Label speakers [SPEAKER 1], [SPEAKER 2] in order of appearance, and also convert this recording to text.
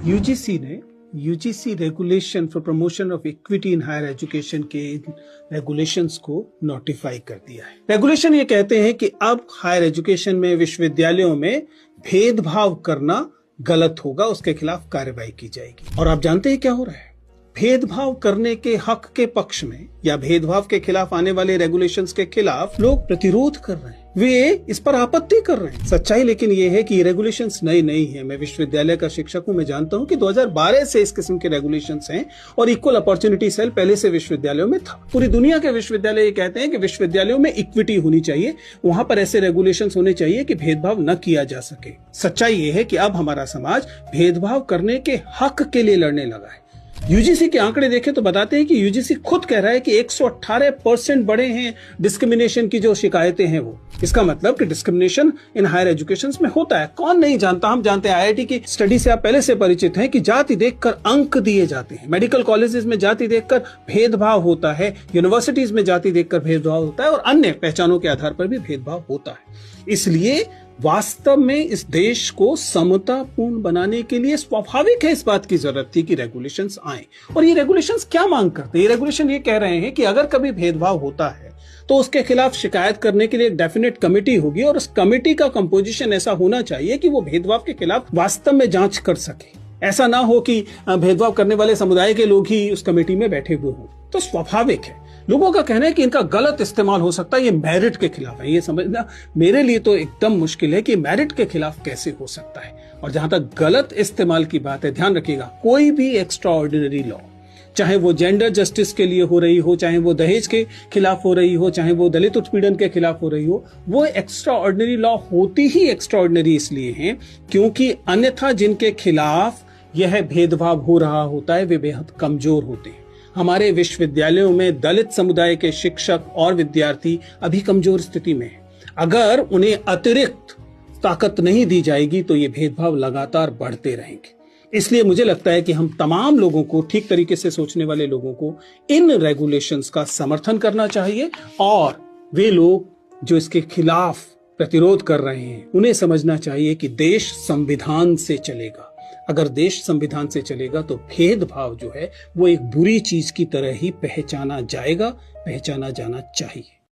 [SPEAKER 1] UGC ने UGC regulation for promotion of equity in higher education के regulations को notify कर दिया है। रेगुलेशन ये कहते हैं कि अब हायर एजुकेशन में, विश्वविद्यालयों में भेदभाव करना गलत होगा, उसके खिलाफ कार्रवाई की जाएगी। और आप जानते हैं क्या हो रहा है? भेदभाव करने के हक के पक्ष में या भेदभाव के खिलाफ आने वाले रेगुलेशंस के खिलाफ लोग प्रतिरोध कर रहे हैं, वे इस पर आपत्ति कर रहे हैं। सच्चाई लेकिन ये है कि ये रेगुलेशंस नई नहीं है। मैं विश्वविद्यालय का शिक्षक हूं, मैं जानता हूं कि 2012 से इस किस्म के रेगुलेशंस हैं और इक्वल अपॉर्चुनिटी सेल पहले से विश्वविद्यालयों में था। पूरी दुनिया के विश्वविद्यालय ये कहते हैं कि विश्वविद्यालयों में इक्विटी होनी चाहिए, वहां पर ऐसे रेगुलेशंस होने चाहिए कि भेदभाव न किया जा सके। सच्चाई ये है कि अब हमारा समाज भेदभाव करने के हक के लिए लड़ने लगा है। यूजीसी के आंकड़े देखें तो बताते हैं कि यूजीसी खुद कह रहा है कि 118% बढ़े हैं डिस्क्रिमिनेशन की जो शिकायतें हैं वो। इसका मतलब कि डिस्क्रिमिनेशन इन हायर एजुकेशन में होता है। कौन नहीं जानता, हम जानते हैं। आईआईटी की स्टडी से आप पहले से परिचित हैं कि जाति देखकर अंक दिए जाते हैं। मेडिकल कॉलेजेस में जाति देखकर भेदभाव होता है, यूनिवर्सिटीज में जाति देखकर भेदभाव होता है और अन्य पहचानों के आधार पर भी भेदभाव होता है। इसलिए वास्तव में इस देश को समतापूर्ण बनाने के लिए स्वाभाविक है, इस बात की जरूरत थी कि रेगुलेशंस आए। और ये रेगुलेशंस क्या मांग करते हैं? ये रेगुलेशन ये कह रहे हैं कि अगर कभी भेदभाव होता है तो उसके खिलाफ शिकायत करने के लिए एक डेफिनेट कमेटी होगी और उस कमेटी का कंपोजिशन ऐसा होना चाहिए कि वो भेदभाव के खिलाफ वास्तव में जांच कर सके। ऐसा ना हो कि भेदभाव करने वाले समुदाय के लोग ही उस कमेटी में बैठे हुए हों। तो स्वाभाविक है, लोगों का कहना है कि इनका गलत इस्तेमाल हो सकता है, ये मेरिट के खिलाफ है। ये समझना मेरे लिए तो एकदम मुश्किल है कि मेरिट के खिलाफ कैसे हो सकता है। और जहां तक गलत इस्तेमाल की बात है, ध्यान रखिएगा, कोई भी एक्स्ट्रा ऑर्डिनरी लॉ, चाहे वो जेंडर जस्टिस के लिए हो रही हो, चाहे वो दहेज के खिलाफ हो रही हो, चाहे वो दलित उत्पीड़न के खिलाफ हो रही हो, वो एक्स्ट्रा ऑर्डिनरी लॉ होती ही एक्स्ट्रा ऑर्डिनरी इसलिए है क्योंकि अन्यथा जिनके खिलाफ यह भेदभाव हो रहा होता है वे बेहद कमजोर होते हैं। हमारे विश्वविद्यालयों में दलित समुदाय के शिक्षक और विद्यार्थी अभी कमजोर स्थिति में हैं। अगर उन्हें अतिरिक्त ताकत नहीं दी जाएगी तो ये भेदभाव लगातार बढ़ते रहेंगे। इसलिए मुझे लगता है कि हम तमाम लोगों को, ठीक तरीके से सोचने वाले लोगों को, इन रेगुलेशंस का समर्थन करना चाहिए और वे लोग जो इसके खिलाफ प्रतिरोध कर रहे हैं उन्हें समझना चाहिए कि देश संविधान से चलेगा। अगर देश संविधान से चलेगा तो भेदभाव जो है वो एक बुरी चीज की तरह ही पहचाना जाएगा, पहचाना जाना चाहिए।